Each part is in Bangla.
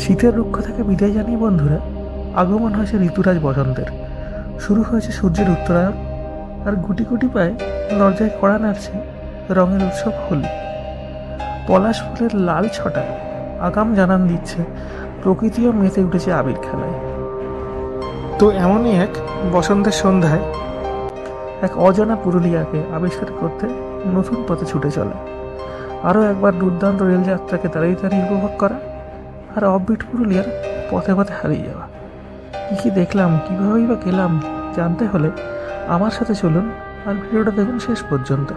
শীতের রুক্ষ থেকে বিদায় জানিয়ে বন্ধুরা আগমন হয়েছে ঋতুরাজ বসন্তের। শুরু হয়েছে সূর্যের উত্তরায়ণ, আর গুটি গুটি পায়ে দরজায় কড়া নাড়ছে রঙের উৎসব হোলি। পলাশ ফুলের লাল ছটা আগাম জানান দিচ্ছে প্রকৃতিও মেতে উঠেছে আবির খেলায়। তো এমনই এক বসন্তের সন্ধ্যায় এক অজানা পুরুলিয়াকে আবিষ্কার করতে নতুন পথে ছুটে চলে। আরও একবার দুর্দান্ত রেলযাত্রাকে তাড়াতাড়ি উপভোগ করা, আর অফবিট পুরুলিয়ার পথে পথে হারিয়ে যাওয়া। কী কী দেখলাম, কীভাবেই বা গেলাম জানতে হলে আমার সাথে চলুন আর ভিডিওটা দেখুন শেষ পর্যন্ত।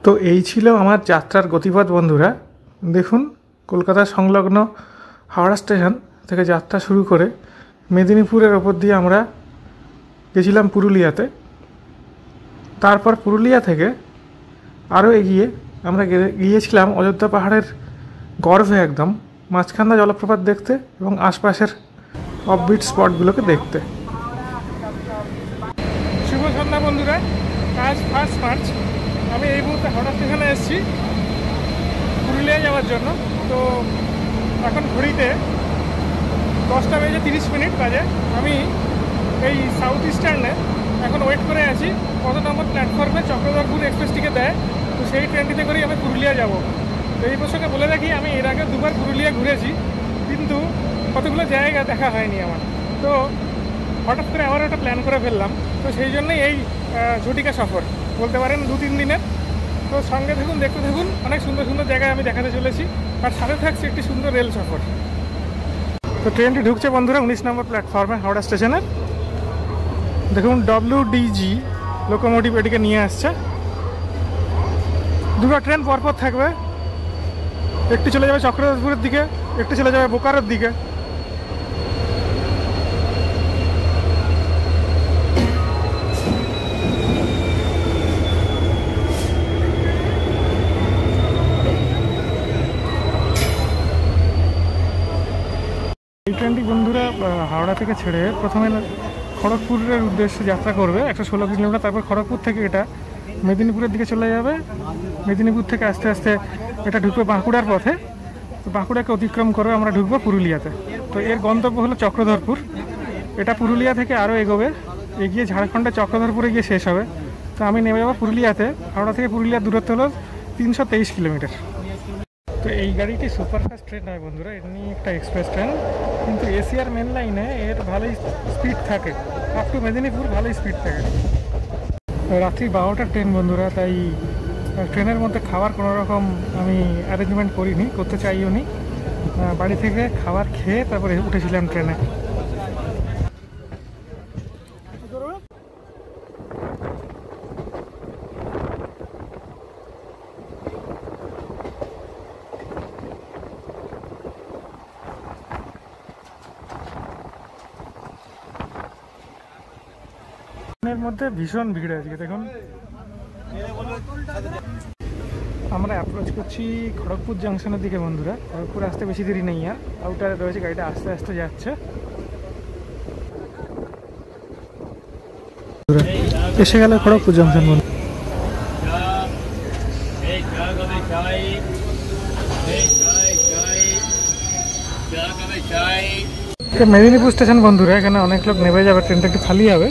তো এই ছিল আমার যাত্রার গতিপথ বন্ধুরা। দেখুন, কলকাতা সংলগ্ন হাওড়া স্টেশন থেকে যাত্রা শুরু করে মেদিনীপুরের ওপর দিয়ে আমরা গেছিলাম পুরুলিয়াতে। তারপর পুরুলিয়া থেকে আরও এগিয়ে আমরা গিয়েছিলাম অযোধ্যা পাহাড়ের গর্ভে একদম মাঝখান্দা জলপ্রপাত দেখতে এবং আশপাশের অফবিট স্পটগুলোকে দেখতে। শুভ সন্ধ্যা বন্ধুরা, আজ 1 মার্চ। আমি এই মুহূর্তে হাওড়া স্টেশনে এসেছি পুরুলিয়া যাওয়ার জন্য। তো এখন ঘড়িতে 10:30 বাজে। আমি এই সাউথ ইস্টার্নে এখন ওয়েট করে আছি কত নম্বর প্ল্যাটফর্মে চক্রধরপুর এক্সপ্রেসটিকে দেয়। তো সেই ট্রেনটিতে করেই আমি পুরুলিয়া যাব। তো এই প্রসঙ্গে বলে রাখি, আমি এর আগে 2বার পুরুলিয়া ঘুরেছি, কিন্তু কতগুলো জায়গা দেখা হয়নি আমার। তো হঠাৎ করে আবার একটা প্ল্যান করে ফেললাম। তো সেই জন্যই এই ঝটিকা সফর বলতে পারেন 2-3 দিনের। তো সঙ্গে থাকুন, দেখতে থাকুন, অনেক সুন্দর সুন্দর জায়গায় আমি দেখাতে চলেছি, আর সাথে থাকছে একটি সুন্দর রেল সফর। তো ট্রেনটি ঢুকছে বন্ধুরা 19 নম্বর প্ল্যাটফর্মে হাওড়া স্টেশনের। দেখুন, WDG লোকোমোটিভ এটিকে নিয়ে আসছে। 2টা ট্রেন পরপর থাকবে, একটি চলে যাবে চক্রধরপুরের দিকে, একটি চলে যাবে বোকারোর দিকে। এই ট্রেনটি বন্ধুরা হাওড়া থেকে ছেড়ে প্রথমে খড়গপুরের উদ্দেশ্যে যাত্রা করবে 116 কিলোমিটার। তারপর খড়গপুর থেকে এটা মেদিনীপুরের দিকে চলে যাবে। মেদিনীপুর থেকে আস্তে আস্তে এটা ঢুকবে বাঁকুড়ার পথে। তো বাঁকুড়াকে অতিক্রম করে আমরা ঢুকবো পুরুলিয়াতে। তো এর গন্তব্য হলো চক্রধরপুর। এটা পুরুলিয়া থেকে আরও এগোবে, এগিয়ে ঝাড়খণ্ডে চক্রধরপুরে গিয়ে শেষ হবে। তো আমি নেমে যাবো পুরুলিয়াতে। হাওড়া থেকে পুরুলিয়ার দূরত্ব হলো 323 কিলোমিটার। তো এই গাড়িটি সুপারফাস্ট ট্রেন নয় বন্ধুরা, এমনি একটা এক্সপ্রেস ট্রেন, কিন্তু এশিয়ার মেন লাইনে এর ভালোই স্পিড থাকে, আপ টু মেদিনীপুর ভালোই স্পিড থাকে। রাত্রি 12টার ট্রেন বন্ধুরা, তাই ট্রেনের মধ্যে খাওয়ার কোনো রকম আমি অ্যারেঞ্জমেন্ট করিনি, করতে চাইও নি। বাড়ি থেকে খাবার খেয়ে তারপরে উঠেছিলাম ট্রেনে। ট্রেনের মধ্যে ভীষণ ভিড় আজকে। দেখুন, আমরা অ্যাপ্রোচ করছি খড়গপুর জাংশনের দিকে বন্ধুরা। খড়গপুর আসতে বেশি দেরি নেই, আর আউটারে রয়েছে, গাড়িটা আস্তে আস্তে যাচ্ছে। এসে গেল খড়গপুর জাংশন বন্ধু। মেদিনীপুর স্টেশন বন্ধুরা, এখানে অনেক লোক নেমে যাবে, ট্রেনটা একটু খালি হবে।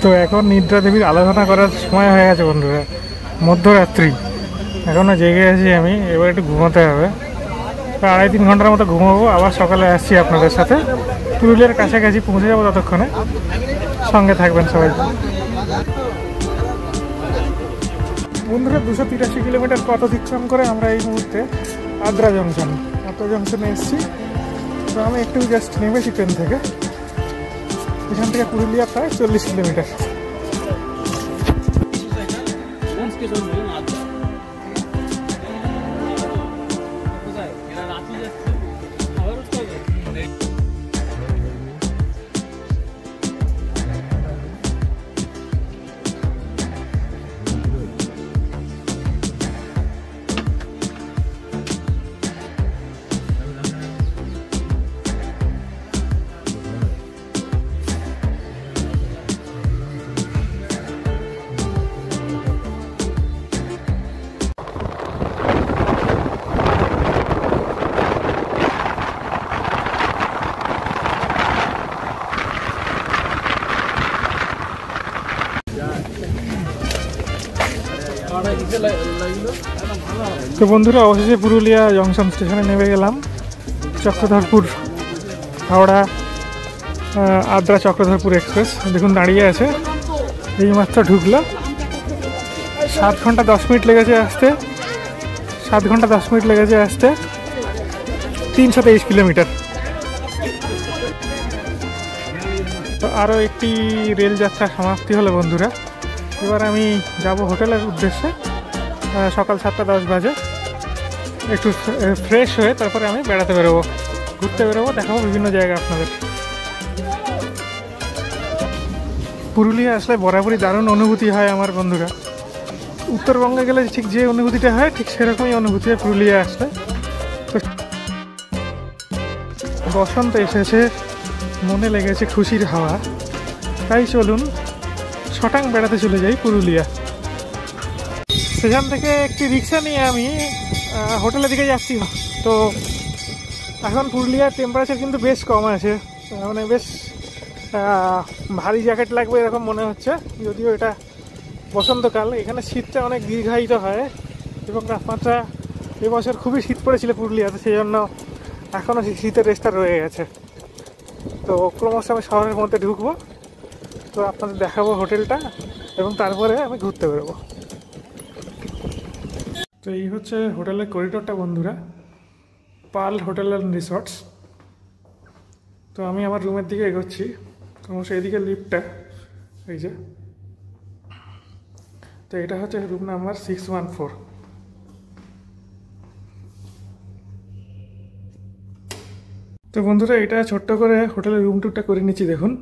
তো এখন নিদ্রা দেবীর আরাধনা করার সময় হয়ে গেছে বন্ধুরা, মধ্যরাত্রি। এখনও জেগে আছি আমি, এবার একটু ঘুমাতে হবে। 2.5-3 ঘন্টার মতো ঘুমাবো, আবার সকালে আসছি আপনাদের সাথে। পুরুলিয়ার কাছাকাছি পৌঁছে যাবো, ততক্ষণে সঙ্গে থাকবেন সবাই বন্ধুরা। 283 কিলোমিটার পথ অতিক্রম করে আমরা এই মুহূর্তে আদ্রা জংশনে এসেছি। তো আমি একটু জাস্ট নেমেছি ট্রেন থেকে। এখান থেকে পুরুলিয়া প্রায় 40 কিলোমিটার। তো বন্ধুরা অবশেষে পুরুলিয়া জংশন স্টেশনে নেমে গেলাম। চক্রধরপুর হাওড়া আদ্রা চক্রধরপুর এক্সপ্রেস দেখুন দাঁড়িয়ে আছে, এইমাত্র ঢুকলো। 7 ঘন্টা 10 মিনিট লেগেছে আসতে, 7 ঘন্টা 10 মিনিট লেগেছে আসতে, 323 কিলোমিটার। তো আরও একটি রেল যাত্রা সমাপ্তি হলো বন্ধুরা। এবার আমি যাব হোটেলের উদ্দেশ্যে। সকাল 7টা 10 বাজে। একটু ফ্রেশ হয়ে তারপরে আমি বেড়াতে বেরোবো, ঘুরতে বেরোবো, দেখাবো বিভিন্ন জায়গা আপনাদের। পুরুলিয়া আসলে বরাবরই দারুণ অনুভূতি হয় আমার বন্ধুরা। উত্তরবঙ্গে গেলে ঠিক যে অনুভূতিটা হয় ঠিক সেরকমই অনুভূতি হয় পুরুলিয়া আসলে। বসন্ত এসেছে, মনে লেগেছে খুশির হাওয়া, তাই চলুন শটাং বেড়াতে চলে যাই পুরুলিয়া। সেখান থেকে একটি রিক্সা নিয়ে আমি হোটেলের দিকে যাচ্ছি। তো এখন পুরুলিয়ার টেম্পারেচার কিন্তু বেশ কম আছে, মানে বেশ ভারী জ্যাকেট লাগবে এরকম মনে হচ্ছে। যদিও এটা বসন্তকাল, এখানে শীতটা অনেক দীর্ঘায়িত হয় এবং তাপমাত্রা এবছর খুবই শীত পড়েছিল পুরুলিয়াতে, সেই জন্য এখনও শীতের রেস্টটা রয়ে গেছে। তো ক্রমশ আমি শহরের মধ্যে ঢুকবো, তো আপনাদের দেখাবো হোটেলটা এবং তারপরে আমি ঘুরতে বেরোবো। তো এই হচ্ছে হোটেলের করিডোরটা বন্ধুরা, পাল হোটেল অ্যান্ড রিসর্টস। তো আমি আমার রুমের দিকে এগোচ্ছি, ক্রমশ এইদিকে লিফটটা, এই যে। তো এটা হচ্ছে রুম নাম্বার 614। তো বন্ধুরা এটা ছোট্ট করে হোটেলের রুম টুরটা করে নিচ্ছি। দেখুন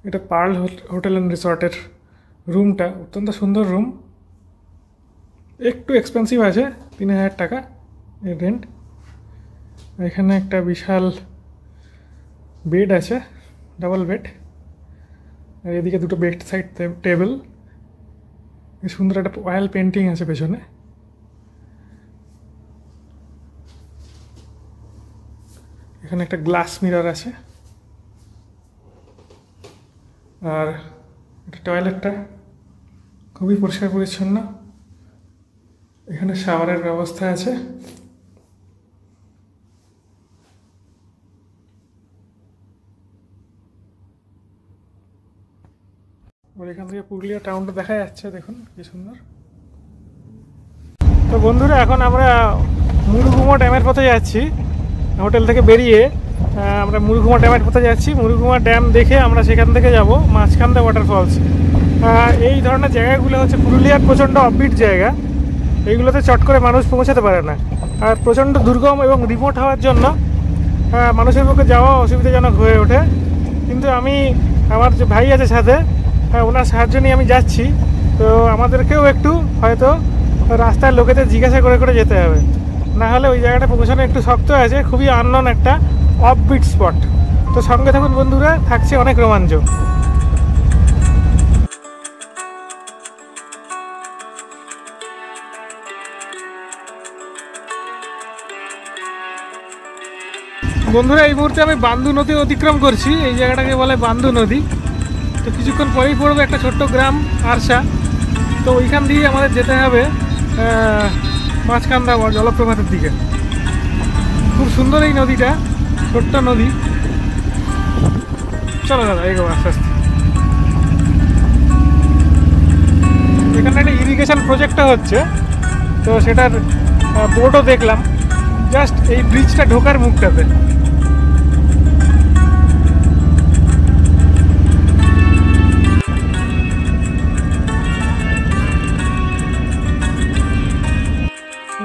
এটা পার্ল হোটেল অ্যান্ড রিসর্টের রুমটা, অত্যন্ত সুন্দর রুম। একটু এক্সপেন্সিভ আছে, 3000 টাকা এর রেন্ট। এখানে একটা বিশাল বেড আছে, ডাবল বেড, আর এদিকে দুটো বেড সাইড টেবিল। সুন্দর একটা অয়েল পেন্টিং আছে পেছনে। এখানে একটা গ্লাস মিরর আছে, আর এটা টয়লেটটা খুবই পরিষ্কার পরিচ্ছন্ন। এখানে শাওয়ারের ব্যবস্থা আছে। আর এখান থেকে পুরুলিয়া টাউনটা দেখা যাচ্ছে, দেখুন কি সুন্দর। তো বন্ধুরা এখন আমরা মুরুগুমা ড্যামের পথে যাচ্ছি। হোটেল থেকে বেরিয়ে আমরা মুরুগুমা ড্যামের পথে যাচ্ছি। মুরুগুমা ড্যাম দেখে আমরা সেখান থেকে যাব মাঝখান্দা ওয়াটারফলস। এই ধরনের জায়গাগুলো হচ্ছে পুরুলিয়ার প্রচণ্ড অফবিট জায়গা, এইগুলোতে চট করে মানুষ পৌঁছাতে পারে না, আর প্রচণ্ড দুর্গম এবং রিমোট হওয়ার জন্য মানুষের পক্ষে যাওয়া অসুবিধাজনক হয়ে ওঠে। কিন্তু আমি, আমার যে ভাই আছে সাথে, ওনার সাহায্য নিয়ে আমি যাচ্ছি। তো আমাদেরকেও একটু হয়তো রাস্তায় লোকেদের জিজ্ঞাসা করে করে যেতে হবে, না হলে ওই জায়গাটা পৌঁছানো একটু শক্ত আছে। খুবই আননোন একটা অফবিট স্পট। তো সঙ্গে থাকুন বন্ধুরা, থাকছে অনেক রোমাঞ্চ। বন্ধুরা এই মুহূর্তে আমি বান্দু নদী অতিক্রম করছি। এই জায়গাটাকে বলে বান্দু নদী। তো কিছুক্ষণ পরেই পড়বে একটা ছোট্ট গ্রাম আরশা। তো ওইখান দিয়ে আমাদের যেতে হবে মাঝকান্দা জলপ্রপাতের দিকে। খুব সুন্দর এই নদীটা, ছোট্ট নদী। চলো দাদা এগো আস্তে আস্তে। এখানে একটা ইরিগেশন প্রজেক্টটা হচ্ছে, তো সেটার বোর্ডও দেখলাম জাস্ট এই ব্রিজটা ঢোকার মুখটাতে।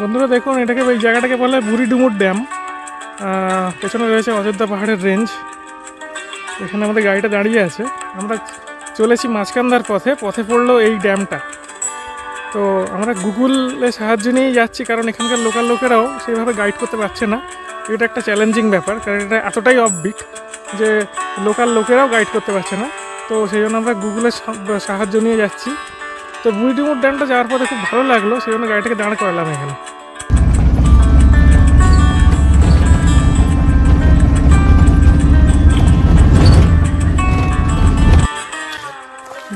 বন্ধুরা দেখুন, এটাকে ওই জায়গাটাকে বলে বুড়িডুমুর ড্যাম। পেছনে রয়েছে অযোধ্যা পাহাড়ের রেঞ্জ। এখানে আমাদের গাড়িটা দাঁড়িয়ে আছে। আমরা চলেছি মাঝকান্দার পথে, পথে পড়লো এই ড্যামটা। তো আমরা গুগলের সাহায্য নিয়েই যাচ্ছি, কারণ এখানকার লোকাল লোকেরাও সেইভাবে গাইড করতে পারছে না। এটা একটা চ্যালেঞ্জিং ব্যাপার, কারণ এটা এতটাই অফবিট যে লোকাল লোকেরাও গাইড করতে পারছে না। তো সেই জন্য আমরা গুগলের সাহায্য নিয়ে যাচ্ছি। তো বুড়িডুমুর ড্যামটা যাওয়ার পথে খুব ভালো লাগলো, সেই জন্য গাড়িটাকে দাঁড় করালাম এখানে।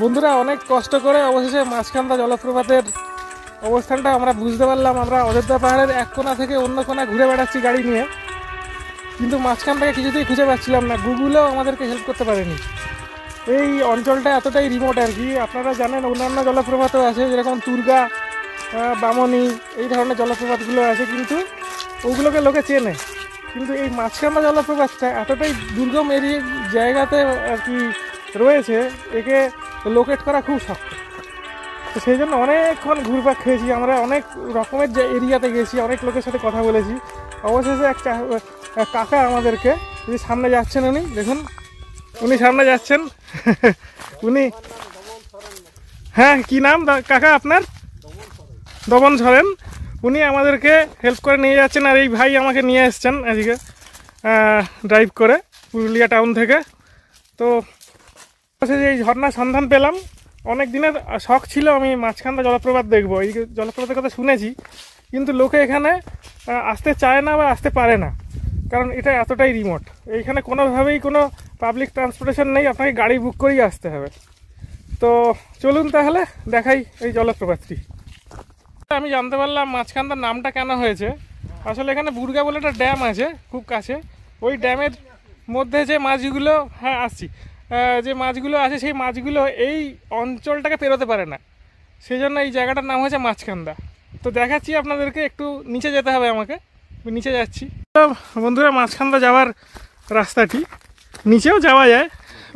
বন্ধুরা অনেক কষ্ট করে অবশেষে মাঝখান্দা জলপ্রপাতের অবস্থানটা আমরা বুঝতে পারলাম। আমরা অযোধ্যা পাহাড়ের এক কোণা থেকে অন্য কোণা ঘুরে বেড়াচ্ছি গাড়ি নিয়ে, কিন্তু মাঝখানটাকে কিছুতেই খুঁজে পাচ্ছিলাম না। গুগলও আমাদেরকে হেল্প করতে পারেনি। এই অঞ্চলটা এতটাই রিমোট আর কি। আপনারা জানেন অন্যান্য জলপ্রপাতও আছে, যেরকম তুর্গা, বামনি, এই ধরনের জলপ্রপাতগুলো আছে, কিন্তু ওগুলোকে লোকে চেনে। কিন্তু এই মাঝখানা জলপ্রপাতটা এতটাই দুর্গম জায়গাতে আর কি রয়েছে, একে লোকেট করা খুব শক্ত। তো সেই জন্য অনেকক্ষণ ঘুরপাক খেয়েছি আমরা, অনেক রকমের যে এরিয়াতে গেছি, অনেক লোকের সাথে কথা বলেছি। অবশেষে এক কাকা আমাদেরকে, যদি সামনে যাচ্ছেন উনি, দেখুন উনি সামনে যাচ্ছেন উনি, হ্যাঁ কি নাম কাকা আপনার? দমন সরেন। উনি আমাদেরকে হেল্প করে নিয়ে যাচ্ছেন, আর এই ভাই আমাকে নিয়ে এসছেন আজকে ড্রাইভ করে পুরুলিয়া টাউন থেকে। তো এই ঝর্ণার সন্ধান পেলাম। অনেক দিনের শখ ছিল আমি মাঝখানটা জলপ্রপাত দেখবো, এই জলপ্রপাতের কথা শুনেছি, কিন্তু লোকে এখানে আসতে চায় না বা আসতে পারে না, কারণ এটা এতটাই রিমোট। এইখানে কোনোভাবেই কোনো পাবলিক ট্রান্সপোর্টেশন নেই, আপনাকে গাড়ি বুক করেই আসতে হবে। তো চলুন তাহলে দেখাই এই জলপ্রপাতটি। আমি জানতে পারলাম মাঝখানটার নামটা কেন হয়েছে। আসলে এখানে বুর্গা বলে একটা ড্যাম আছে খুব কাছে, ওই ড্যামের মধ্যে যে মাছগুলো, হ্যাঁ আসছি, যে মাছগুলো আছে সেই মাছগুলো এই অঞ্চলটাকে পেরোতে পারে না, সেই জন্য এই জায়গাটার নাম হয়েছে মাঝখান্দা। তো দেখাচ্ছি আপনাদেরকে, একটু নিচে যেতে হবে আমাকে, নিচে যাচ্ছি। বন্ধুরা, মাঝখান্দা যাওয়ার রাস্তাটি, নিচেও যাওয়া যায়,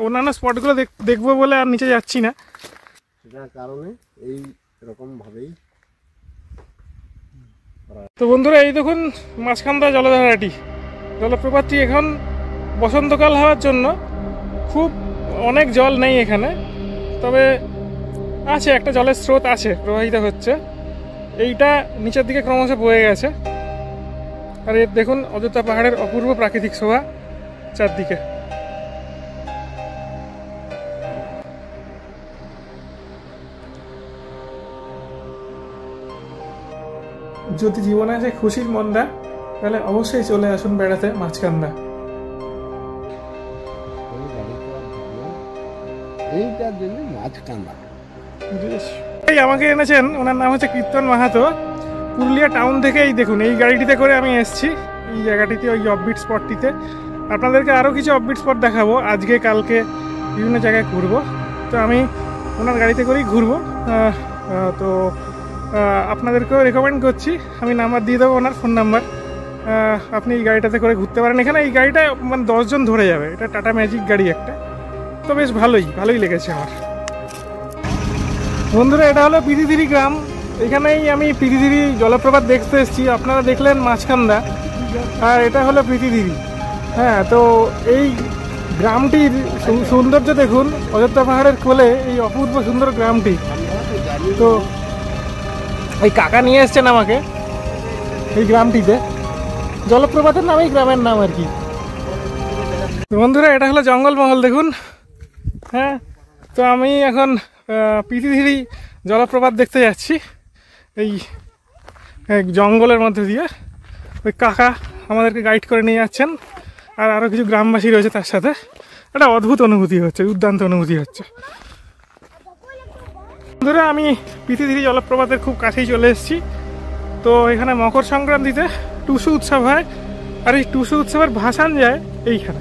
অন্যান্য স্পটগুলো দেখবো বলে আর নিচে যাচ্ছি না, সেটার কারণে এই রকমভাবেই। তো বন্ধুরা, এই দেখুন মাঝখান্দা জলধারাটি, জলপ্রপাতটি এখন বসন্তকাল হওয়ার জন্য খুব অনেক জল নেই এখানে, তবে আছে একটা জলের স্রোত আছে, প্রবাহিত হচ্ছে। এইটা নিচের দিকে ক্রমশ বয়ে গেছে। আর এর দেখুন অযোধ্যা পাহাড়ের অপূর্ব প্রাকৃতিক শোভা চারদিকে। যদি জীবনে আছে খুশির মন্দা, তাহলে অবশ্যই চলে আসুন বেড়াতে মাঝখান্দা। এইটার জন্য মাঝখান্দা। এই আমাকে এনেছেন, ওনার নাম হচ্ছে কীর্তন মাহাতো, পুরুলিয়া টাউন থেকে। এই দেখুন এই গাড়িটিতে করে আমি এসেছি এই জায়গাটিতে, ওই অফবিট স্পটটিতে। আপনাদেরকে আরও কিছু অফবিট স্পট দেখাবো, আজকে কালকে বিভিন্ন জায়গায় ঘুরবো। তো আমি ওনার গাড়িতে করেই ঘুরবো। তো আপনাদেরকেও রেকমেন্ড করছি, আমি নাম্বার দিয়ে দেবো, ওনার ফোন নাম্বার। আপনি এই গাড়িটাতে করে ঘুরতে পারেন। এখানে এই গাড়িটা মানে 10 জন ধরে যাবে, এটা টাটা ম্যাজিক গাড়ি একটা। তো বেশ ভালোই লেগেছে আমার। বন্ধুরা, এটা হলো পিদিধিরি গ্রাম, এখানেই আমি পিদিধিরি জলপ্রপাত দেখতে এসেছি। আপনারা দেখলেন মাঝখান্দা, আর এটা হলো পিদিধিরি। হ্যাঁ, তো এই গ্রামটির সৌন্দর্য দেখুন, অযোধ্যা পাহাড়ের কোলে এই অপূর্ব সুন্দর গ্রামটি। তো এই কাকা নিয়ে এসছেন আমাকে এই গ্রামটিতে, জলপ্রপাতের নাম এই গ্রামের নাম আর কি। বন্ধুরা, এটা হলো জঙ্গলমহল দেখুন। হ্যাঁ, তো আমি এখন পিদিধিরি জলপ্রপাত দেখতে যাচ্ছি এই জঙ্গলের মধ্যে দিয়ে। ওই কাকা আমাদেরকে গাইড করে নিয়ে যাচ্ছেন, আর আরও কিছু গ্রামবাসী রয়েছে তার সাথে। একটা অদ্ভুত অনুভূতি হচ্ছে, দুর্দান্ত অনুভূতি হচ্ছে। বন্ধুরা, আমি পিদিধিরি জলপ্রপাতের খুব কাছেই চলে এসেছি। তো এখানে মকর সংক্রান্তিতে টুসু উৎসব হয়, আর এই টুসু উৎসবের ভাসান যায় এইখানে,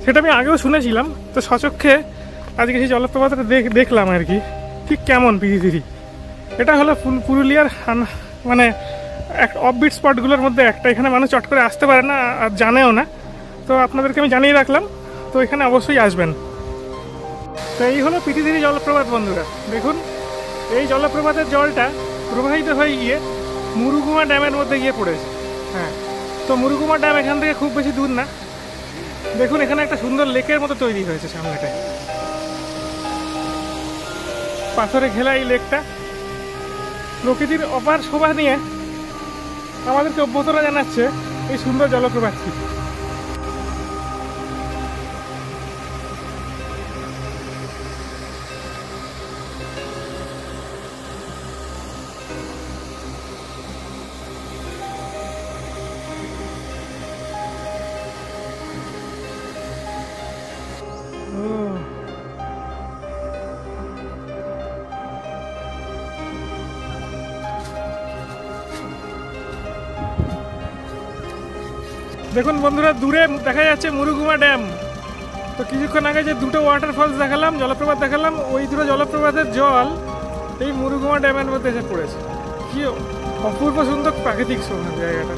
সেটা আমি আগেও শুনেছিলাম। তো সচক্ষে আজকে সেই জলপ্রপাতটা দেখলাম আর কি, ঠিক কেমন পিদিধিরি। এটা হলো পুরুলিয়ার মানে এক অফবিট স্পটগুলোর মধ্যে একটা। এখানে মানুষ চট করে আসতে পারে না আর জানেও না, তো আপনাদেরকে আমি জানিয়ে রাখলাম। তো এখানে অবশ্যই আসবেন। তো এই হলো পিদিধিরি জলপ্রপাত বন্ধুরা। দেখুন এই জলপ্রপাতের জলটা প্রবাহিত হয়ে গিয়ে মুরুগুমা ড্যামের মধ্যে গিয়ে পড়েছে। হ্যাঁ, তো মুরুগুমা ড্যাম এখান থেকে খুব বেশি দূর না। দেখুন এখানে একটা সুন্দর লেকের মতো তৈরি হয়েছে সামনেটায়, পাথরে ঘেরা এই লেকটা প্রকৃতির অপার শোভা নিয়ে আমাদেরকে অভ্যর্থনা জানাচ্ছে এই সুন্দর জলপ্রপাতটি। দেখুন বন্ধুরা, দূরে দেখা যাচ্ছে মুরুগুমা ড্যাম। তো কিছুক্ষণ আগে যে দুটো ওয়াটারফলস দেখালাম, জলপ্রপাত দেখালাম, ওই দুটো জলপ্রপাতের জল এই মুরুগুমা ড্যামের মধ্যে এসে পড়েছে। কি অপূর্ব সুন্দর প্রাকৃতিক শোভা জায়গাটা।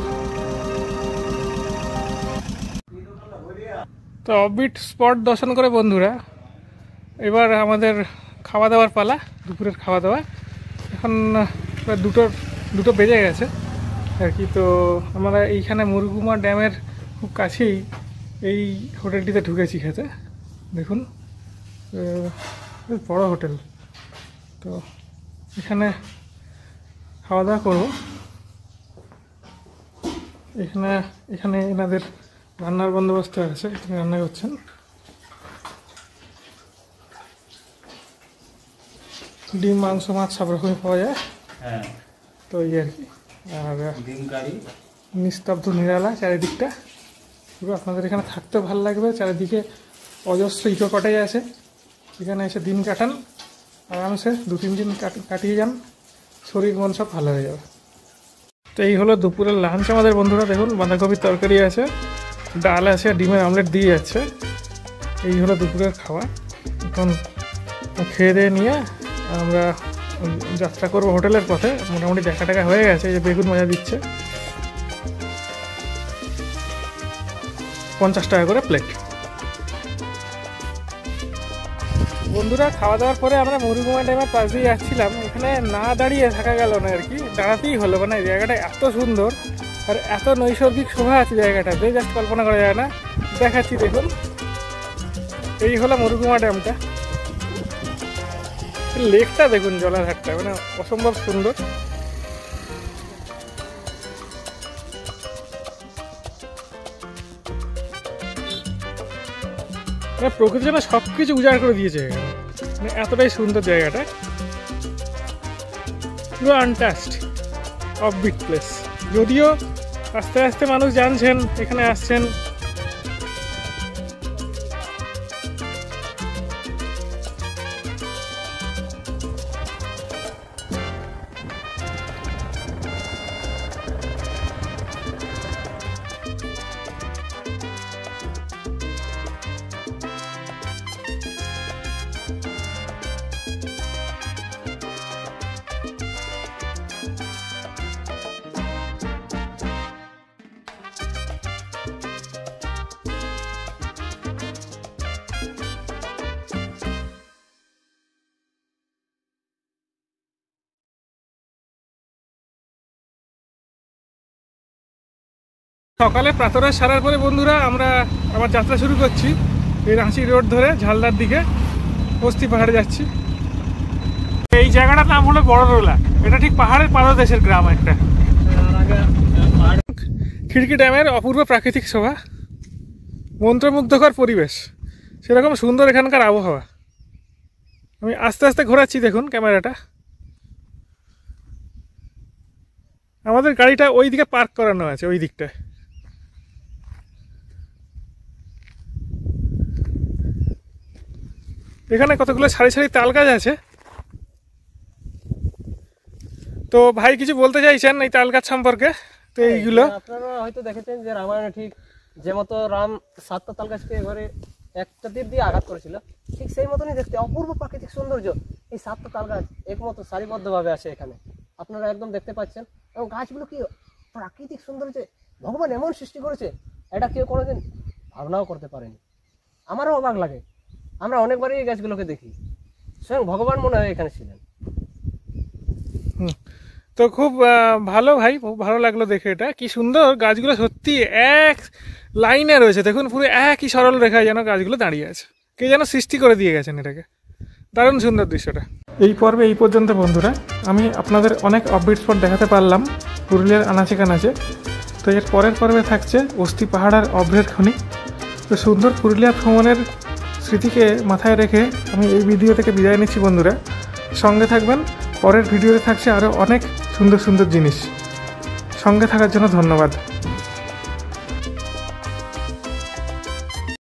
তো অফবিট স্পট দর্শন করে বন্ধুরা, এবার আমাদের খাওয়া দাওয়ার পালা, দুপুরের খাওয়া দাওয়া। এখন প্রায় দুটো বেজে গেছে আর কি। তো আমরা এইখানে মুরুগুমা ড্যামের খুব কাছেই এই হোটেলটিতে ঢুকেছি খেতে। দেখুন বড় হোটেল। তো এখানে খাওয়া দাওয়া করবো। এখানে এনাদের রান্নার বন্দোবস্ত আছে, এখানে রান্না করছেন। ডিম, মাংস, মাছ সব রকমই পাওয়া যায়। তো এই আর কি। আর নিস্তব্ধ নিরালা চারিদিকটা পুরো। আপনাদের এখানে থাকতেও ভালো লাগবে। চারিদিকে অজস্র ইকো কটেজ আছে, এখানে এসে দিন কাটান আরামসে, 2-3 দিন কাটিয়ে যান, শরীর মন সব ভালো হয়ে যাবে। তো এই হলো দুপুরের লাঞ্চ আমাদের বন্ধুরা। দেখুন বাঁধাকপির তরকারি আছে, ডাল আছে, ডিমের আমলেট দিয়ে যাচ্ছে। এই হলো দুপুরের খাওয়া। এখন খেয়ে দিয়ে নিয়ে আমরা যাত্রা করবো হোটেলের পথে। মোটামুটি দেখা টাকা হয়ে গেছে। যে বেগুন ভাজা দিচ্ছে 50 টাকা করে প্লেট। বন্ধুরা খাওয়া দাওয়ার পরে আমরা মুরুগুমা ড্যামের পাশ দিয়ে যাচ্ছিলাম। এখানে না দাঁড়িয়ে থাকা গেল না আর কি, দাঁড়াতেই হলো। মানে জায়গাটা এত সুন্দর আর এত নৈসর্গিক শোভা আছে জায়গাটাতে, জাস্ট কল্পনা করা যায় না। দেখাচ্ছি দেখুন, এই হলো মুরুগুমা ড্যামটা। লেকটা দেখুন, জলাধারটা মানে অসম্ভব সুন্দর। প্রকৃতি যেন সবকিছু উজাড় করে দিয়েছে এখানে, মানে এতটাই সুন্দর জায়গাটা, পুরো আনটাচড, অফবিট প্লেস। যদিও আস্তে আস্তে মানুষ জানছেন, এখানে আসছেন। সকালে প্রাতরাশ সারার পরে বন্ধুরা আমরা আবার যাত্রা শুরু করছি। এই রাঁচি রোড ধরে ঝালদার দিকে বস্তি পাহাড়ে যাচ্ছি। এই জায়গাটার নাম হলো বড়রোলা। এটা ঠিক পাহাড়ের পাদদেশের গ্রাম একটা। খিড়কি ড্যামের অপূর্ব প্রাকৃতিক শোভা, মন্ত্রমুগ্ধকর পরিবেশ, সেরকম সুন্দর এখানকার আবহাওয়া। আমি আস্তে আস্তে ঘোরাচ্ছি, দেখুন ক্যামেরাটা। আমাদের গাড়িটা ওই দিকে পার্ক করানো আছে, ওই দিকটায়। এখানে কতগুলো সারি সারি তাল গাছ আছে। তো ভাই কিছু বলতে চাইছেন এই তাল গাছ সম্পর্কে? তো এইগুলো আপনারা হয়তো দেখেছেন যে রামায়ণে ঠিক যে মতো রাম 7টা তাল গাছকে এবারে একটা তীর দিয়ে আঘাত করেছিল, ঠিক সেই মতনই দেখতে অপূর্ব প্রাকৃতিক সৌন্দর্য। এই 7টা তাল গাছ একমতো সারিবদ্ধভাবে আছে এখানে, আপনারা একদম দেখতে পাচ্ছেন। এবং গাছগুলো কি প্রাকৃতিক সৌন্দর্যে ভগবান এমন সৃষ্টি করেছে, এটা কেউ কোনোদিন ভাবনাও করতে পারেনি। আমারও অবাক লাগে, আমরা অনেকবারই এই গাছগুলোকে দেখি, স্বয়ং ভগবান মনে হয় এখানে ছিলেন। তো খুব ভালো ভাই, খুব ভালো লাগলো দেখে। এটা কি সুন্দর, গাছগুলো সত্যি এক লাইনে রয়েছে। দেখুন পুরো একই সরল রেখায় যেন গাছগুলো দাঁড়িয়ে আছে, কে যেন সৃষ্টি করে দিয়ে গেছেন এটাকে। দারুণ সুন্দর দৃশ্যটা। এই পর্বে এই পর্যন্ত বন্ধুরা। আমি আপনাদের অনেক অফবিট স্পট দেখাতে পারলাম পুরুলিয়ার আনাচে কানাচে। তো এর পরের পর্বে থাকছে অস্থি পাহাড় আর অভ্রের খনি। তো সুন্দর পুরুলিয়া ভ্রমণের স্মৃতিকে মাথায় রেখে আমি এই ভিডিও থেকে বিদায় নিচ্ছি বন্ধুরা। সঙ্গে থাকবেন, পরের ভিডিওতে থাকছে আরও অনেক সুন্দর সুন্দর জিনিস। সঙ্গে থাকার জন্য ধন্যবাদ।